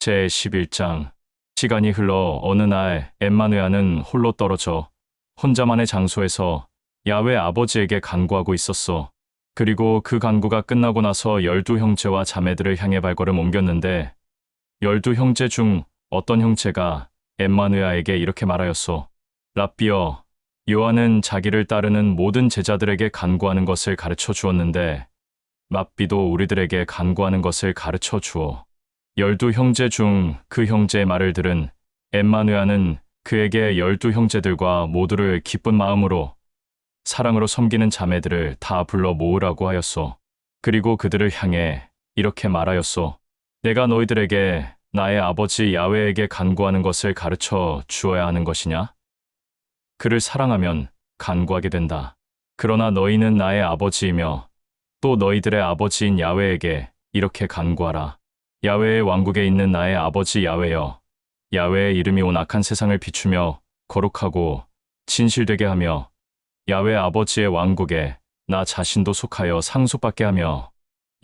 제11장. 시간이 흘러 어느 날 엠마누야는 홀로 떨어져 혼자만의 장소에서 야훼 아버지에게 간구하고 있었어. 그리고 그 간구가 끝나고 나서 12형제와 자매들을 향해 발걸음 옮겼는데 12형제 중 어떤 형제가 엠마누야에게 이렇게 말하였소. 랍비여, 요한은 자기를 따르는 모든 제자들에게 간구하는 것을 가르쳐 주었는데 랍비도 우리들에게 간구하는 것을 가르쳐 주어. 12형제 중 그 형제의 말을 들은 엠마누야는 그에게 12형제들과 모두를 기쁜 마음으로 사랑으로 섬기는 자매들을 다 불러 모으라고 하였소. 그리고 그들을 향해 이렇게 말하였소. 내가 너희들에게 나의 아버지 야훼에게 간구하는 것을 가르쳐 주어야 하는 것이냐? 그를 사랑하면 간구하게 된다. 그러나 너희는 나의 아버지이며 또 너희들의 아버지인 야훼에게 이렇게 간구하라. 야훼의 왕국에 있는 나의 아버지 야훼여, 야훼의 이름이 온 악한 세상을 비추며 거룩하고 진실되게 하며 야훼 아버지의 왕국에 나 자신도 속하여 상속받게 하며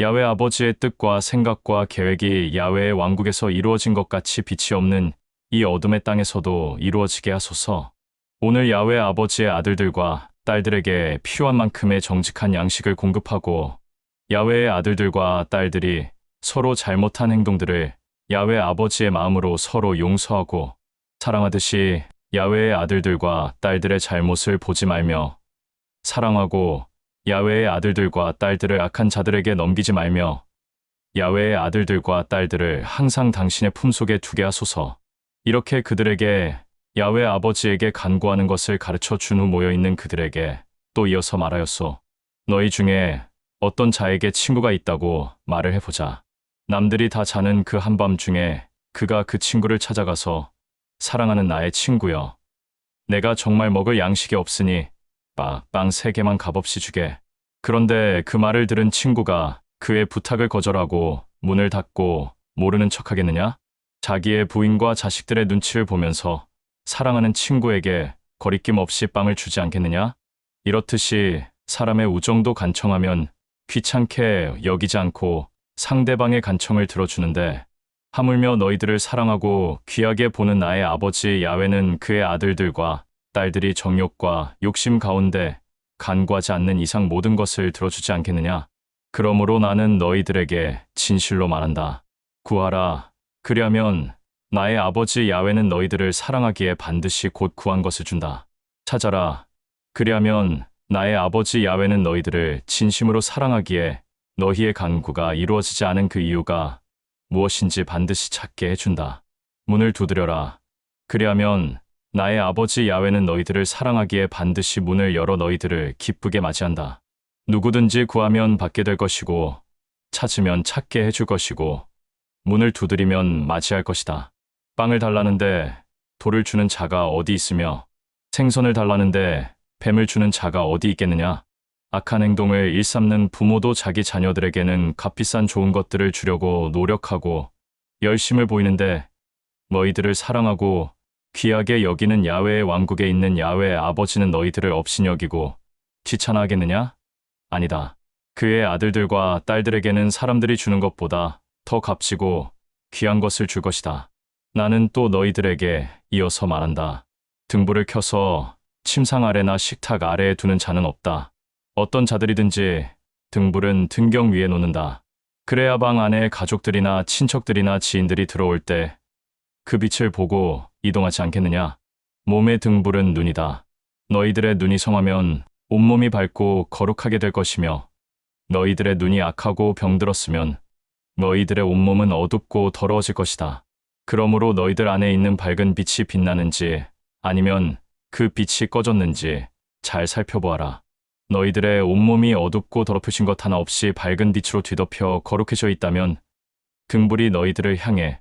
야훼 아버지의 뜻과 생각과 계획이 야훼의 왕국에서 이루어진 것 같이 빛이 없는 이 어둠의 땅에서도 이루어지게 하소서. 오늘 야훼 아버지의 아들들과 딸들에게 필요한 만큼의 정직한 양식을 공급하고 야훼의 아들들과 딸들이 서로 잘못한 행동들을 야훼 아버지의 마음으로 서로 용서하고 사랑하듯이 야훼의 아들들과 딸들의 잘못을 보지 말며 사랑하고 야훼의 아들들과 딸들을 악한 자들에게 넘기지 말며 야훼의 아들들과 딸들을 항상 당신의 품속에 두게 하소서. 이렇게 그들에게 야훼 아버지에게 간구하는 것을 가르쳐 준 후 모여있는 그들에게 또 이어서 말하였소. 너희 중에 어떤 자에게 친구가 있다고 말을 해보자. 남들이 다 자는 그 한밤 중에 그가 그 친구를 찾아가서 사랑하는 나의 친구여, 내가 정말 먹을 양식이 없으니 빵 3개만 값없이 주게. 그런데 그 말을 들은 친구가 그의 부탁을 거절하고 문을 닫고 모르는 척하겠느냐? 자기의 부인과 자식들의 눈치를 보면서 사랑하는 친구에게 거리낌 없이 빵을 주지 않겠느냐? 이렇듯이 사람의 우정도 간청하면 귀찮게 여기지 않고 상대방의 간청을 들어주는데 하물며 너희들을 사랑하고 귀하게 보는 나의 아버지 야훼는 그의 아들들과 딸들이 정욕과 욕심 가운데 간구하지 않는 이상 모든 것을 들어주지 않겠느냐? 그러므로 나는 너희들에게 진실로 말한다. 구하라. 그리하면 나의 아버지 야훼는 너희들을 사랑하기에 반드시 곧 구한 것을 준다. 찾아라. 그리하면 나의 아버지 야훼는 너희들을 진심으로 사랑하기에 너희의 간구가 이루어지지 않은 그 이유가 무엇인지 반드시 찾게 해준다. 문을 두드려라. 그리하면 나의 아버지 야훼는 너희들을 사랑하기에 반드시 문을 열어 너희들을 기쁘게 맞이한다. 누구든지 구하면 받게 될 것이고 찾으면 찾게 해줄 것이고 문을 두드리면 맞이할 것이다. 빵을 달라는데 돌을 주는 자가 어디 있으며 생선을 달라는데 뱀을 주는 자가 어디 있겠느냐? 악한 행동을 일삼는 부모도 자기 자녀들에게는 값비싼 좋은 것들을 주려고 노력하고 열심을 보이는데 너희들을 사랑하고 귀하게 여기는 야훼의 왕국에 있는 야훼의 아버지는 너희들을 업신여기고 귀찮아하겠느냐? 아니다. 그의 아들들과 딸들에게는 사람들이 주는 것보다 더 값지고 귀한 것을 줄 것이다. 나는 또 너희들에게 이어서 말한다. 등불을 켜서 침상 아래나 식탁 아래에 두는 자는 없다. 어떤 자들이든지 등불은 등경 위에 놓는다. 그래야 방 안에 가족들이나 친척들이나 지인들이 들어올 때 그 빛을 보고 이동하지 않겠느냐? 몸의 등불은 눈이다. 너희들의 눈이 성하면 온몸이 밝고 거룩하게 될 것이며 너희들의 눈이 악하고 병들었으면 너희들의 온몸은 어둡고 더러워질 것이다. 그러므로 너희들 안에 있는 밝은 빛이 빛나는지 아니면 그 빛이 꺼졌는지 잘 살펴보아라. 너희들의 온몸이 어둡고 더럽히신 것 하나 없이 밝은 빛으로 뒤덮여 거룩해져 있다면 등불이 너희들을 향해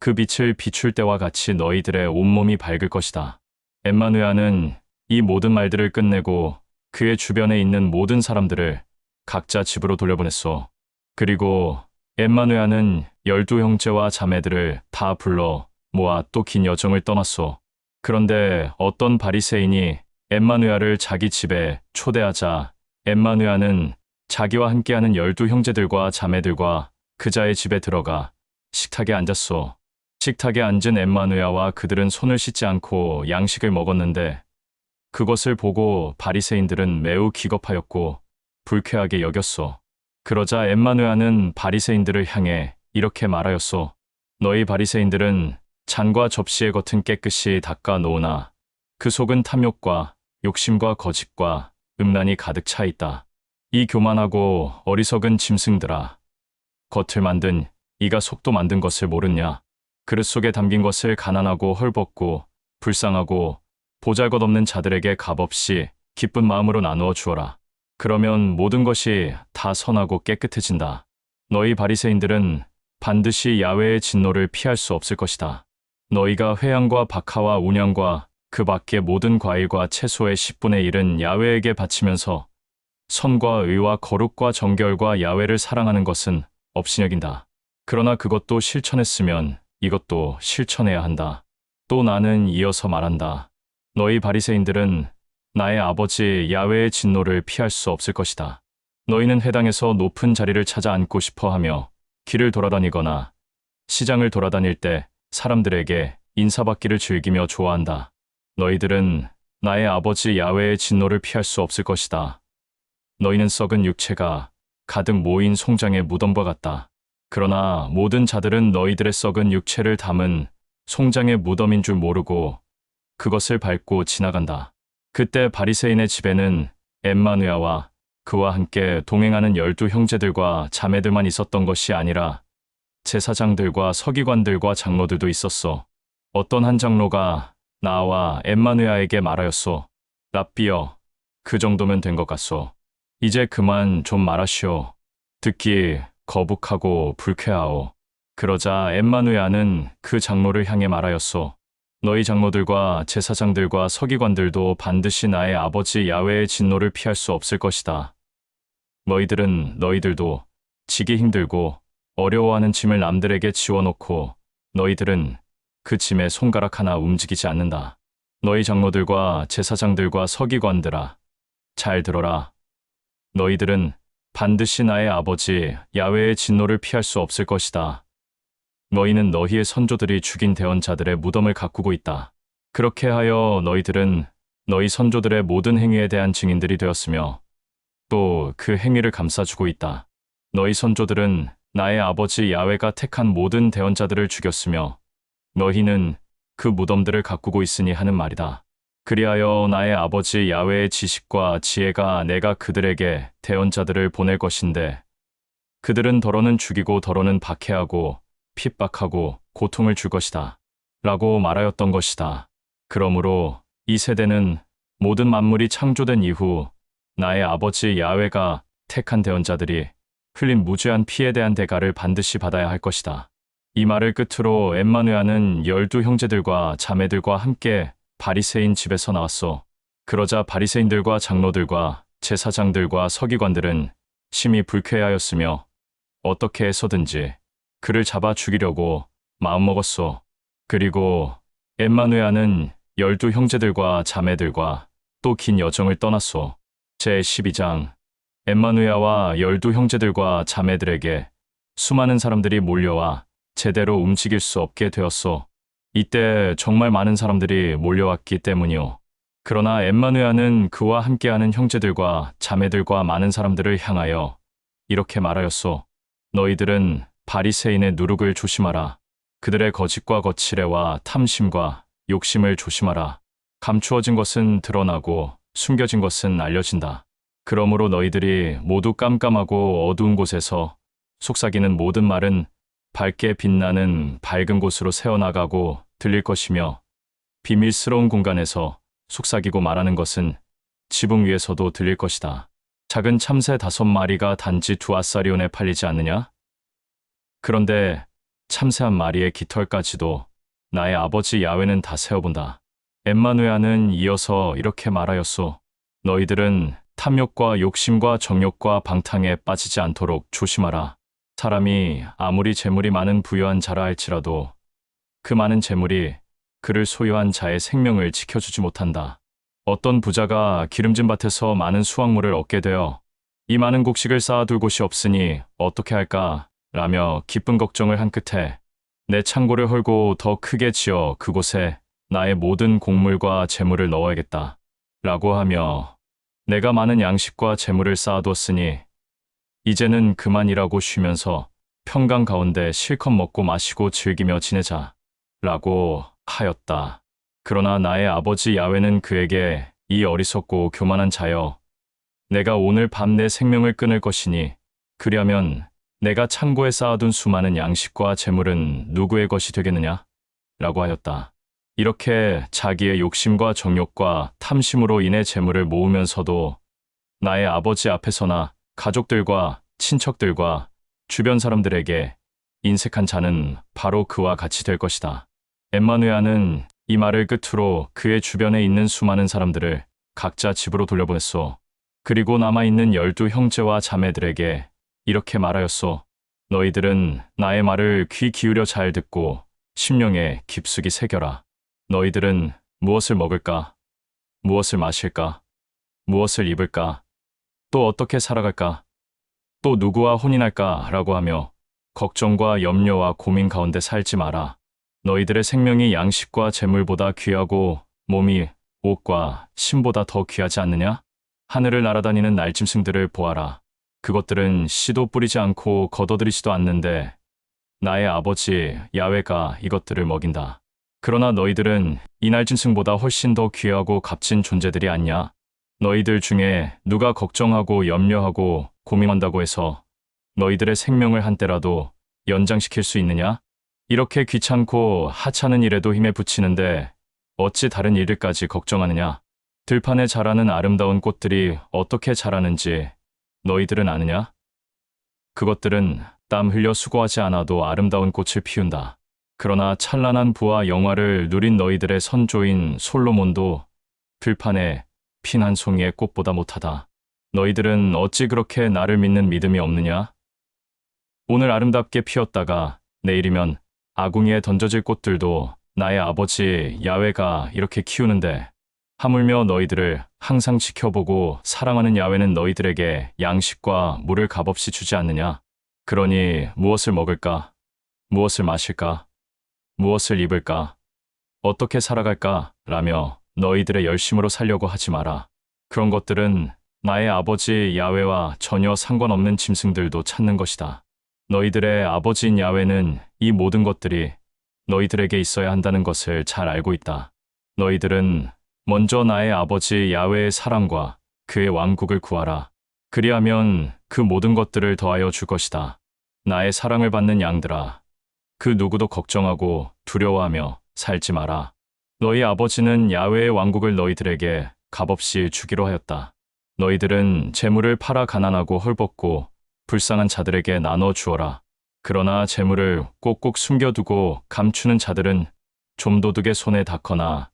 그 빛을 비출 때와 같이 너희들의 온몸이 밝을 것이다. 엠마누야는 이 모든 말들을 끝내고 그의 주변에 있는 모든 사람들을 각자 집으로 돌려보냈소. 그리고 엠마누야는 12형제와 자매들을 다 불러 모아 또 긴 여정을 떠났소. 그런데 어떤 바리새인이 엠마누야를 자기 집에 초대하자 엠마누야는 자기와 함께하는 12형제들과 자매들과 그자의 집에 들어가 식탁에 앉았소. 식탁에 앉은 엠마누야와 그들은 손을 씻지 않고 양식을 먹었는데 그것을 보고 바리새인들은 매우 기겁하였고 불쾌하게 여겼소. 그러자 엠마누야는 바리새인들을 향해 이렇게 말하였소. 너희 바리새인들은 잔과 접시의 겉은 깨끗이 닦아 놓으나 그 속은 탐욕과 욕심과 거짓과 음란이 가득 차 있다. 이 교만하고 어리석은 짐승들아. 겉을 만든 이가 속도 만든 것을 모르냐. 그릇 속에 담긴 것을 가난하고 헐벗고 불쌍하고 보잘것없는 자들에게 값없이 기쁜 마음으로 나누어 주어라. 그러면 모든 것이 다 선하고 깨끗해진다. 너희 바리새인들은 반드시 야훼의 진노를 피할 수 없을 것이다. 너희가 회향과 박하와 운향과 그 밖의 모든 과일과 채소의 10분의 1은 야훼에게 바치면서 선과 의와 거룩과 정결과 야훼를 사랑하는 것은 업신여긴다. 그러나 그것도 실천했으면 이것도 실천해야 한다. 또 나는 이어서 말한다. 너희 바리새인들은 나의 아버지 야훼의 진노를 피할 수 없을 것이다. 너희는 회당에서 높은 자리를 찾아 앉고 싶어 하며 길을 돌아다니거나 시장을 돌아다닐 때 사람들에게 인사받기를 즐기며 좋아한다. 너희들은 나의 아버지 야훼의 진노를 피할 수 없을 것이다. 너희는 썩은 육체가 가득 모인 송장의 무덤과 같다. 그러나 모든 자들은 너희들의 썩은 육체를 담은 송장의 무덤인 줄 모르고 그것을 밟고 지나간다. 그때 바리새인의 집에는 엠마누야와 그와 함께 동행하는 12 형제들과 자매들만 있었던 것이 아니라 제사장들과 서기관들과 장로들도 있었어. 어떤 한 장로가 나와 엠마누야에게 말하였소. 랍비여, 그 정도면 된 것 같소. 이제 그만 좀 말하시오. 듣기 거북하고 불쾌하오. 그러자 엠마누야는 그 장로를 향해 말하였소. 너희 장로들과 제사장들과 서기관들도 반드시 나의 아버지 야훼의 진노를 피할 수 없을 것이다. 너희들도 지기 힘들고 어려워하는 짐을 남들에게 지워놓고 너희들은 그 짐에 손가락 하나 움직이지 않는다. 너희 장로들과 제사장들과 서기관들아, 잘 들어라. 너희들은 반드시 나의 아버지 야훼의 진노를 피할 수 없을 것이다. 너희는 너희의 선조들이 죽인 대언자들의 무덤을 가꾸고 있다. 그렇게 하여 너희들은 너희 선조들의 모든 행위에 대한 증인들이 되었으며 또 그 행위를 감싸주고 있다. 너희 선조들은 나의 아버지 야훼가 택한 모든 대언자들을 죽였으며 너희는 그 무덤들을 가꾸고 있으니 하는 말이다. 그리하여 나의 아버지 야훼의 지식과 지혜가 내가 그들에게 대언자들을 보낼 것인데 그들은 더러는 죽이고 더러는 박해하고 핍박하고 고통을 줄 것이다. 라고 말하였던 것이다. 그러므로 이 세대는 모든 만물이 창조된 이후 나의 아버지 야훼가 택한 대언자들이 흘린 무죄한 피에 대한 대가를 반드시 받아야 할 것이다. 이 말을 끝으로 엠마누야는 12 형제들과 자매들과 함께 바리새인 집에서 나왔소. 그러자 바리새인들과 장로들과 제사장들과 서기관들은 심히 불쾌하였으며 어떻게 해서든지 그를 잡아 죽이려고 마음먹었소. 그리고 엠마누야는 12 형제들과 자매들과 또 긴 여정을 떠났소. 제12장 엠마누야와 12 형제들과 자매들에게 수많은 사람들이 몰려와 제대로 움직일 수 없게 되었소. 이때 정말 많은 사람들이 몰려왔기 때문이요. 그러나 엠마누야는 그와 함께하는 형제들과 자매들과 많은 사람들을 향하여 이렇게 말하였소. 너희들은 바리새인의 누룩을 조심하라. 그들의 거짓과 거칠애와 탐심과 욕심을 조심하라. 감추어진 것은 드러나고 숨겨진 것은 알려진다. 그러므로 너희들이 모두 깜깜하고 어두운 곳에서 속삭이는 모든 말은 밝게 빛나는 밝은 곳으로 새어나가고 들릴 것이며 비밀스러운 공간에서 속삭이고 말하는 것은 지붕 위에서도 들릴 것이다. 작은 참새 5마리가 단지 2아사리온에 팔리지 않느냐? 그런데 참새 한 마리의 깃털까지도 나의 아버지 야훼는 다 세어본다. 엠마누야는 이어서 이렇게 말하였소. 너희들은 탐욕과 욕심과 정욕과 방탕에 빠지지 않도록 조심하라. 사람이 아무리 재물이 많은 부유한 자라 할지라도 그 많은 재물이 그를 소유한 자의 생명을 지켜주지 못한다. 어떤 부자가 기름진 밭에서 많은 수확물을 얻게 되어 이 많은 곡식을 쌓아둘 곳이 없으니 어떻게 할까? 라며 기쁜 걱정을 한 끝에 내 창고를 헐고 더 크게 지어 그곳에 나의 모든 곡물과 재물을 넣어야겠다. 라고 하며 내가 많은 양식과 재물을 쌓아두었으니 이제는 그만이라고 쉬면서 평강 가운데 실컷 먹고 마시고 즐기며 지내자. 라고 하였다. 그러나 나의 아버지 야훼는 그에게 이 어리석고 교만한 자여, 내가 오늘 밤 내 생명을 끊을 것이니 그려면 내가 창고에 쌓아둔 수많은 양식과 재물은 누구의 것이 되겠느냐? 라고 하였다. 이렇게 자기의 욕심과 정욕과 탐심으로 인해 재물을 모으면서도 나의 아버지 앞에서나 가족들과 친척들과 주변 사람들에게 인색한 자는 바로 그와 같이 될 것이다. 엠마누야는 이 말을 끝으로 그의 주변에 있는 수많은 사람들을 각자 집으로 돌려보냈소. 그리고 남아있는 12 형제와 자매들에게 이렇게 말하였소. 너희들은 나의 말을 귀 기울여 잘 듣고 심령에 깊숙이 새겨라. 너희들은 무엇을 먹을까? 무엇을 마실까? 무엇을 입을까? 또 어떻게 살아갈까? 또 누구와 혼인할까? 라고 하며 걱정과 염려와 고민 가운데 살지 마라. 너희들의 생명이 양식과 재물보다 귀하고 몸이 옷과 신보다 더 귀하지 않느냐? 하늘을 날아다니는 날짐승들을 보아라. 그것들은 씨도 뿌리지 않고 걷어들이지도 않는데 나의 아버지 야훼가 이것들을 먹인다. 그러나 너희들은 이 날짐승보다 훨씬 더 귀하고 값진 존재들이 아니냐? 너희들 중에 누가 걱정하고 염려하고 고민한다고 해서 너희들의 생명을 한때라도 연장시킬 수 있느냐? 이렇게 귀찮고 하찮은 일에도 힘에 부치는데 어찌 다른 일들까지 걱정하느냐? 들판에 자라는 아름다운 꽃들이 어떻게 자라는지 너희들은 아느냐? 그것들은 땀 흘려 수고하지 않아도 아름다운 꽃을 피운다. 그러나 찬란한 부와 영화를 누린 너희들의 선조인 솔로몬도 들판에 핀 한 송이의 꽃보다 못하다. 너희들은 어찌 그렇게 나를 믿는 믿음이 없느냐? 오늘 아름답게 피었다가 내일이면 아궁이에 던져질 꽃들도 나의 아버지 야훼가 이렇게 키우는데 하물며 너희들을 항상 지켜보고 사랑하는 야훼는 너희들에게 양식과 물을 값없이 주지 않느냐? 그러니 무엇을 먹을까? 무엇을 마실까? 무엇을 입을까? 어떻게 살아갈까? 라며 너희들의 열심으로 살려고 하지 마라. 그런 것들은 나의 아버지 야훼와 전혀 상관없는 짐승들도 찾는 것이다. 너희들의 아버지인 야훼는 이 모든 것들이 너희들에게 있어야 한다는 것을 잘 알고 있다. 너희들은 먼저 나의 아버지 야훼의 사랑과 그의 왕국을 구하라. 그리하면 그 모든 것들을 더하여 줄 것이다. 나의 사랑을 받는 양들아, 그 누구도 걱정하고 두려워하며 살지 마라. 너희 아버지는 야훼의 왕국을 너희들에게 값없이 주기로 하였다. 너희들은 재물을 팔아 가난하고 헐벗고 불쌍한 자들에게 나눠 주어라. 그러나 재물을 꼭꼭 숨겨두고 감추는 자들은 좀도둑의 손에 닿거나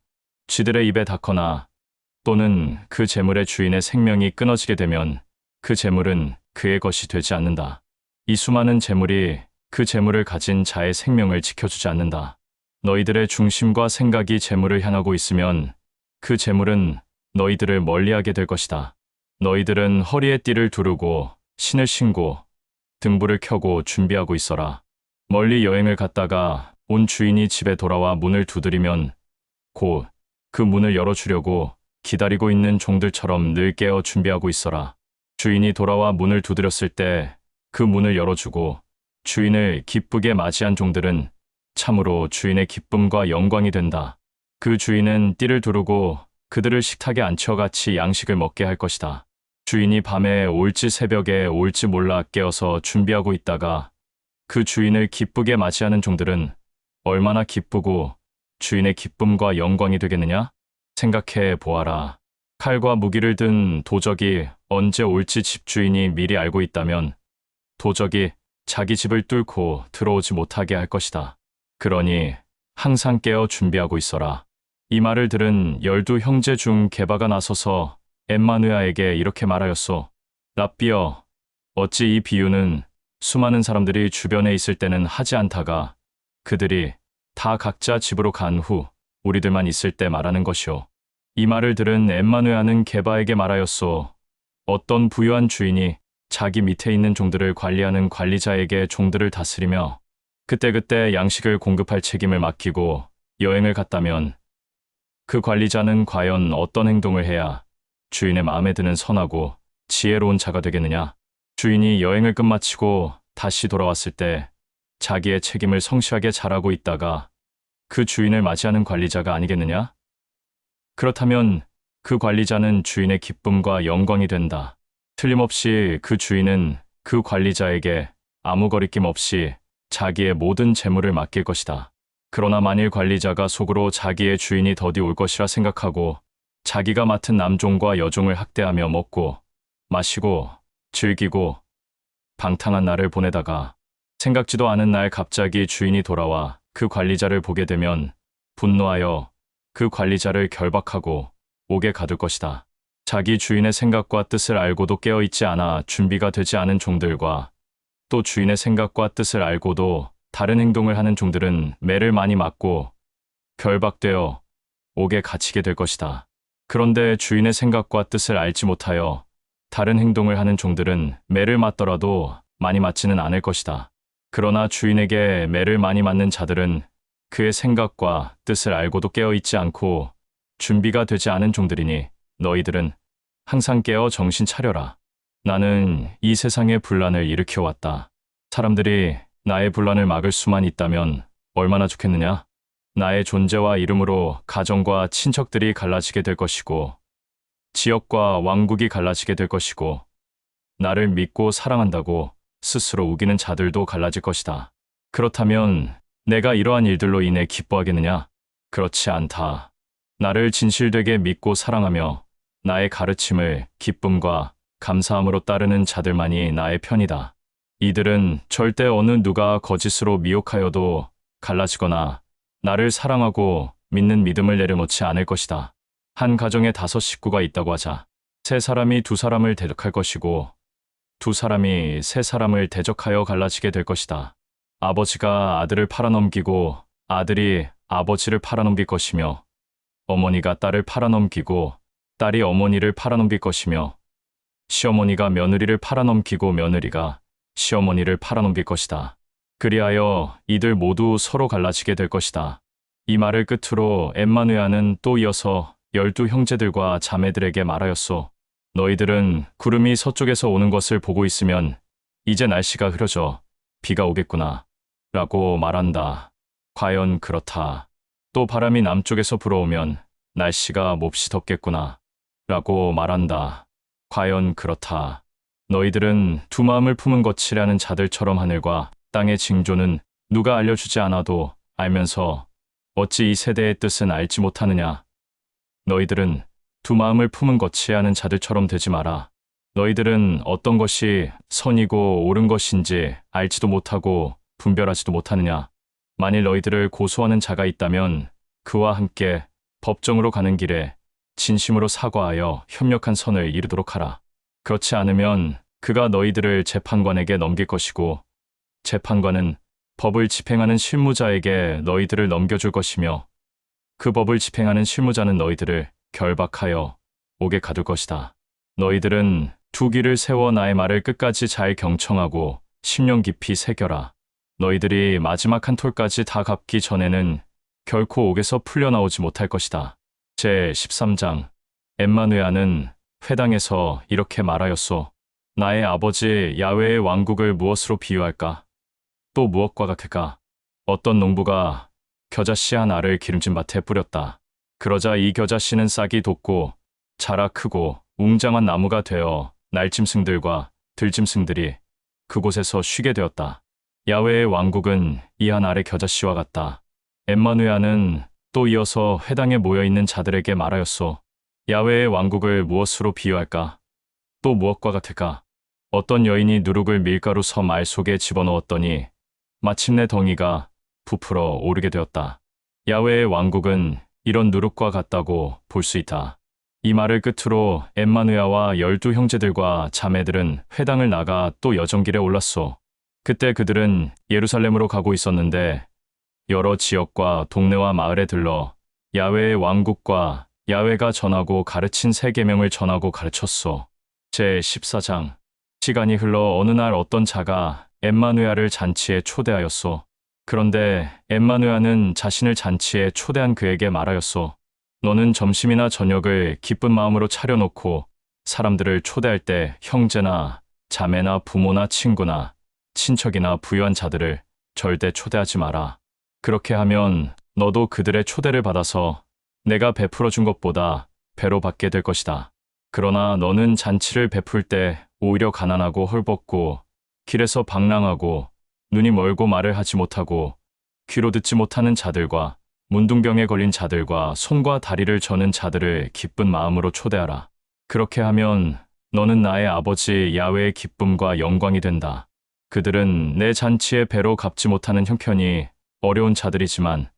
쥐들의 입에 닿거나 또는 그 재물의 주인의 생명이 끊어지게 되면 그 재물은 그의 것이 되지 않는다. 이 수많은 재물이 그 재물을 가진 자의 생명을 지켜주지 않는다. 너희들의 중심과 생각이 재물을 향하고 있으면 그 재물은 너희들을 멀리하게 될 것이다. 너희들은 허리에 띠를 두르고 신을 신고 등불을 켜고 준비하고 있어라. 멀리 여행을 갔다가 온 주인이 집에 돌아와 문을 두드리면 곧 그 문을 열어주려고 기다리고 있는 종들처럼 늘 깨어 준비하고 있어라. 주인이 돌아와 문을 두드렸을 때 그 문을 열어주고 주인을 기쁘게 맞이한 종들은 참으로 주인의 기쁨과 영광이 된다. 그 주인은 띠를 두르고 그들을 식탁에 앉혀 같이 양식을 먹게 할 것이다. 주인이 밤에 올지 새벽에 올지 몰라 깨어서 준비하고 있다가 그 주인을 기쁘게 맞이하는 종들은 얼마나 기쁘고 주인의 기쁨과 영광이 되겠느냐? 생각해 보아라. 칼과 무기를 든 도적이 언제 올지 집주인이 미리 알고 있다면 도적이 자기 집을 뚫고 들어오지 못하게 할 것이다. 그러니 항상 깨어 준비하고 있어라. 이 말을 들은 12 형제 중 게바가 나서서 엠마누야에게 이렇게 말하였소. 랍비여, 어찌 이 비유는 수많은 사람들이 주변에 있을 때는 하지 않다가 그들이 다 각자 집으로 간 후 우리들만 있을 때 말하는 것이오. 이 말을 들은 엠마누야는 게바에게 말하였소. 어떤 부유한 주인이 자기 밑에 있는 종들을 관리하는 관리자에게 종들을 다스리며 그때그때 양식을 공급할 책임을 맡기고 여행을 갔다면 그 관리자는 과연 어떤 행동을 해야 주인의 마음에 드는 선하고 지혜로운 자가 되겠느냐? 주인이 여행을 끝마치고 다시 돌아왔을 때 자기의 책임을 성실하게 잘하고 있다가 그 주인을 맞이하는 관리자가 아니겠느냐? 그렇다면 그 관리자는 주인의 기쁨과 영광이 된다. 틀림없이 그 주인은 그 관리자에게 아무 거리낌 없이 자기의 모든 재물을 맡길 것이다. 그러나 만일 관리자가 속으로 자기의 주인이 더디 올 것이라 생각하고 자기가 맡은 남종과 여종을 학대하며 먹고 마시고 즐기고 방탕한 날을 보내다가 생각지도 않은 날 갑자기 주인이 돌아와 그 관리자를 보게 되면 분노하여 그 관리자를 결박하고 옥에 가둘 것이다. 자기 주인의 생각과 뜻을 알고도 깨어있지 않아 준비가 되지 않은 종들과 또 주인의 생각과 뜻을 알고도 다른 행동을 하는 종들은 매를 많이 맞고 결박되어 옥에 갇히게 될 것이다. 그런데 주인의 생각과 뜻을 알지 못하여 다른 행동을 하는 종들은 매를 맞더라도 많이 맞지는 않을 것이다. 그러나 주인에게 매를 많이 맞는 자들은 그의 생각과 뜻을 알고도 깨어있지 않고 준비가 되지 않은 종들이니 너희들은 항상 깨어 정신 차려라. 나는 이 세상의 분란을 일으켜왔다. 사람들이 나의 분란을 막을 수만 있다면 얼마나 좋겠느냐? 나의 존재와 이름으로 가정과 친척들이 갈라지게 될 것이고 지역과 왕국이 갈라지게 될 것이고 나를 믿고 사랑한다고 스스로 우기는 자들도 갈라질 것이다. 그렇다면 내가 이러한 일들로 인해 기뻐하겠느냐? 그렇지 않다. 나를 진실되게 믿고 사랑하며 나의 가르침을 기쁨과 감사함으로 따르는 자들만이 나의 편이다. 이들은 절대 어느 누가 거짓으로 미혹하여도 갈라지거나 나를 사랑하고 믿는 믿음을 내려놓지 않을 것이다. 한 가정에 5 식구가 있다고 하자. 3사람이 2사람을 대적할 것이고 2사람이 3사람을 대적하여 갈라지게 될 것이다. 아버지가 아들을 팔아넘기고 아들이 아버지를 팔아넘길 것이며 어머니가 딸을 팔아넘기고 딸이 어머니를 팔아넘길 것이며 시어머니가 며느리를 팔아넘기고 며느리가 시어머니를 팔아넘길 것이다. 그리하여 이들 모두 서로 갈라지게 될 것이다. 이 말을 끝으로 엠마누야는 또 이어서 12 형제들과 자매들에게 말하였소. 너희들은 구름이 서쪽에서 오는 것을 보고 있으면 이제 날씨가 흐려져 비가 오겠구나 라고 말한다. 과연 그렇다. 또 바람이 남쪽에서 불어오면 날씨가 몹시 덥겠구나 라고 말한다. 과연 그렇다. 너희들은 두 마음을 품은 것이라는 자들처럼 하늘과 땅의 징조는 누가 알려주지 않아도 알면서 어찌 이 세대의 뜻은 알지 못하느냐. 너희들은 두 마음을 품은 것이 하는 자들처럼 되지 마라. 너희들은 어떤 것이 선이고 옳은 것인지 알지도 못하고 분별하지도 못하느냐. 만일 너희들을 고소하는 자가 있다면 그와 함께 법정으로 가는 길에 진심으로 사과하여 협력한 선을 이루도록 하라. 그렇지 않으면 그가 너희들을 재판관에게 넘길 것이고 재판관은 법을 집행하는 실무자에게 너희들을 넘겨줄 것이며 그 법을 집행하는 실무자는 너희들을 결박하여 옥에 가둘 것이다. 너희들은 두 귀를 세워 나의 말을 끝까지 잘 경청하고 심령 깊이 새겨라. 너희들이 마지막 한 톨까지 다 갚기 전에는 결코 옥에서 풀려나오지 못할 것이다. 제13장 엠마누야는 회당에서 이렇게 말하였소. 나의 아버지 야훼의 왕국을 무엇으로 비유할까? 또 무엇과 같을까? 어떤 농부가 겨자씨 한 알을 기름진 밭에 뿌렸다. 그러자 이 겨자씨는 싹이 돋고 자라 크고 웅장한 나무가 되어 날짐승들과 들짐승들이 그곳에서 쉬게 되었다. 야훼의 왕국은 이 한 알의 겨자씨와 같다. 엠마누야는 또 이어서 회당에 모여있는 자들에게 말하였소. 야훼의 왕국을 무엇으로 비유할까? 또 무엇과 같을까? 어떤 여인이 누룩을 밀가루 섬 알 속에 집어넣었더니 마침내 덩이가 부풀어 오르게 되었다. 야훼의 왕국은 이런 누룩과 같다고 볼 수 있다. 이 말을 끝으로 엠마누야와 12 형제들과 자매들은 회당을 나가 또 여정길에 올랐소. 그때 그들은 예루살렘으로 가고 있었는데 여러 지역과 동네와 마을에 들러 야훼의 왕국과 야훼가 전하고 가르친 3계명을 전하고 가르쳤소. 제14장 시간이 흘러 어느 날 어떤 자가 엠마누야를 잔치에 초대하였소. 그런데 엠마누아는 자신을 잔치에 초대한 그에게 말하였소. 너는 점심이나 저녁을 기쁜 마음으로 차려놓고 사람들을 초대할 때 형제나 자매나 부모나 친구나 친척이나 부유한 자들을 절대 초대하지 마라. 그렇게 하면 너도 그들의 초대를 받아서 내가 베풀어 준 것보다 배로 받게 될 것이다. 그러나 너는 잔치를 베풀 때 오히려 가난하고 헐벗고 길에서 방랑하고 눈이 멀고 말을 하지 못하고 귀로 듣지 못하는 자들과 문둥병에 걸린 자들과 손과 다리를 저는 자들을 기쁜 마음으로 초대하라. 그렇게 하면 너는 나의 아버지 야훼의 기쁨과 영광이 된다. 그들은 내 잔치에 배로 갚지 못하는 형편이 어려운 자들이지만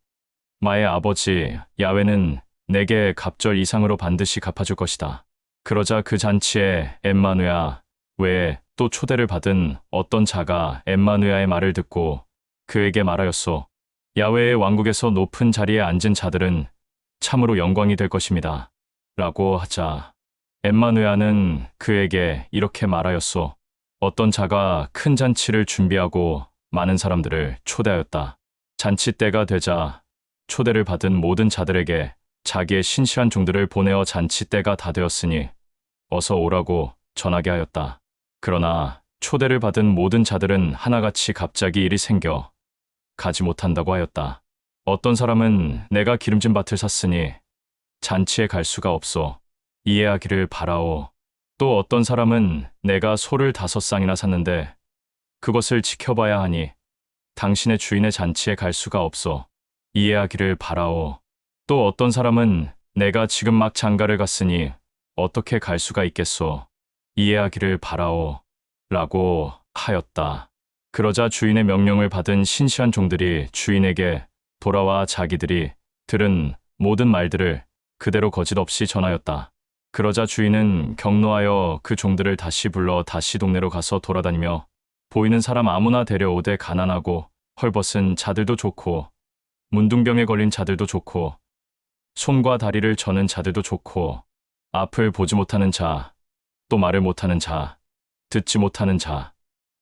나의 아버지 야훼는 내게 갑절 이상으로 반드시 갚아줄 것이다. 그러자 그 잔치에 엠마누아 외에 또 초대를 받은 어떤 자가 엠마누아의 말을 듣고 그에게 말하였소. 야훼의 왕국에서 높은 자리에 앉은 자들은 참으로 영광이 될 것입니다. 라고 하자 엠마누아는 그에게 이렇게 말하였소. 어떤 자가 큰 잔치를 준비하고 많은 사람들을 초대하였다. 잔치 때가 되자 초대를 받은 모든 자들에게 자기의 신실한 종들을 보내어 잔치 때가 다 되었으니 어서 오라고 전하게 하였다. 그러나 초대를 받은 모든 자들은 하나같이 갑자기 일이 생겨 가지 못한다고 하였다. 어떤 사람은 내가 기름진 밭을 샀으니 잔치에 갈 수가 없어 이해하기를 바라오. 또 어떤 사람은 내가 소를 5쌍이나 샀는데 그것을 지켜봐야 하니 당신의 주인의 잔치에 갈 수가 없어 이해하기를 바라오. 또 어떤 사람은 내가 지금 막 장가를 갔으니 어떻게 갈 수가 있겠소 이해하기를 바라오. 라고 하였다. 그러자 주인의 명령을 받은 신실한 종들이 주인에게 돌아와 자기들이 들은 모든 말들을 그대로 거짓없이 전하였다. 그러자 주인은 격노하여 그 종들을 다시 불러 다시 동네로 가서 돌아다니며 보이는 사람 아무나 데려오되 가난하고 헐벗은 자들도 좋고 문둥병에 걸린 자들도 좋고 손과 다리를 저는 자들도 좋고 앞을 보지 못하는 자, 또 말을 못하는 자, 듣지 못하는 자,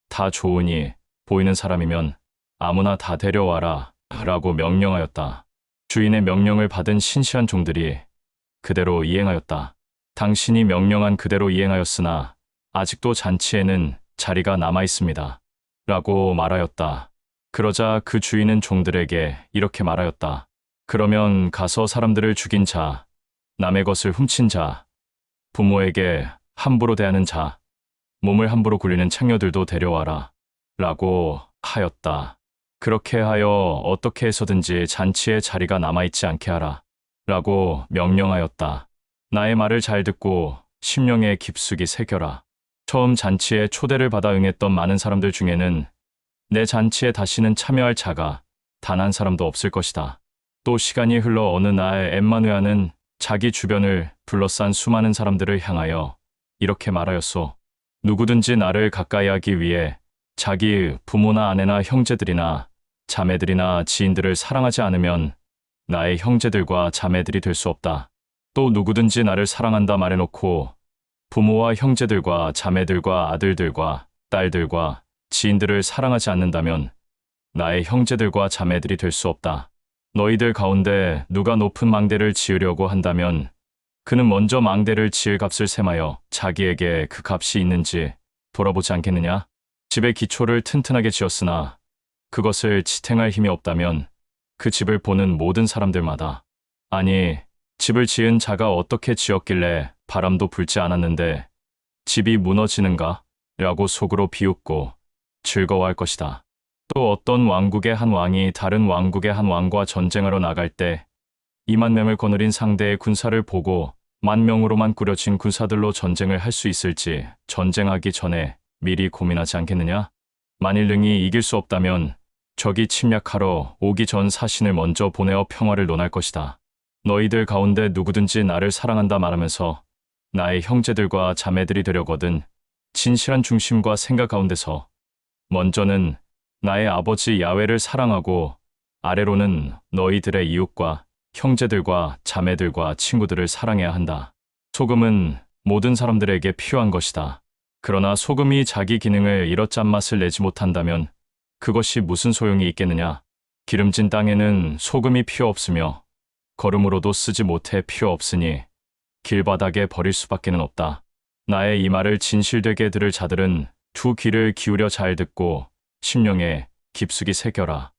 다 좋으니 보이는 사람이면 아무나 다 데려와라 라고 명령하였다. 주인의 명령을 받은 신실한 종들이 그대로 이행하였다. 당신이 명령한 그대로 이행하였으나 아직도 잔치에는 자리가 남아 있습니다. 라고 말하였다. 그러자 그 주인은 종들에게 이렇게 말하였다. 그러면 가서 사람들을 죽인 자, 남의 것을 훔친 자, 부모에게 함부로 대하는 자, 몸을 함부로 굴리는 창녀들도 데려와라. 라고 하였다. 그렇게 하여 어떻게 해서든지 잔치에 자리가 남아있지 않게 하라. 라고 명령하였다. 나의 말을 잘 듣고 심령에 깊숙이 새겨라. 처음 잔치에 초대를 받아 응했던 많은 사람들 중에는 내 잔치에 다시는 참여할 자가 단 한 사람도 없을 것이다. 또 시간이 흘러 어느 날 엠마누아는 자기 주변을 둘러싼 수많은 사람들을 향하여 이렇게 말하였소. 누구든지 나를 가까이 하기 위해 자기 부모나 아내나 형제들이나 자매들이나 지인들을 사랑하지 않으면 나의 형제들과 자매들이 될 수 없다. 또 누구든지 나를 사랑한다 말해놓고 부모와 형제들과 자매들과 아들들과 딸들과 지인들을 사랑하지 않는다면 나의 형제들과 자매들이 될 수 없다. 너희들 가운데 누가 높은 망대를 지으려고 한다면 그는 먼저 망대를 지을 값을 셈하여 자기에게 그 값이 있는지 돌아보지 않겠느냐? 집의 기초를 튼튼하게 지었으나 그것을 지탱할 힘이 없다면 그 집을 보는 모든 사람들마다 아니 집을 지은 자가 어떻게 지었길래 바람도 불지 않았는데 집이 무너지는가? 라고 속으로 비웃고 즐거워할 것이다. 또 어떤 왕국의 한 왕이 다른 왕국의 한 왕과 전쟁하러 나갈 때 2만 명을 거느린 상대의 군사를 보고 10,000명으로만 꾸려진 군사들로 전쟁을 할 수 있을지 전쟁하기 전에 미리 고민하지 않겠느냐? 만일 능히 이길 수 없다면 적이 침략하러 오기 전 사신을 먼저 보내어 평화를 논할 것이다. 너희들 가운데 누구든지 나를 사랑한다 말하면서 나의 형제들과 자매들이 되려거든 진실한 중심과 생각 가운데서 먼저는 나의 아버지 야훼를 사랑하고 아래로는 너희들의 이웃과 형제들과 자매들과 친구들을 사랑해야 한다. 소금은 모든 사람들에게 필요한 것이다. 그러나 소금이 자기 기능을 잃어 짠맛을 내지 못한다면 그것이 무슨 소용이 있겠느냐? 기름진 땅에는 소금이 필요 없으며 거름으로도 쓰지 못해 필요 없으니 길바닥에 버릴 수밖에는 없다. 나의 이 말을 진실되게 들을 자들은 두 귀를 기울여 잘 듣고 심령에 깊숙이 새겨라.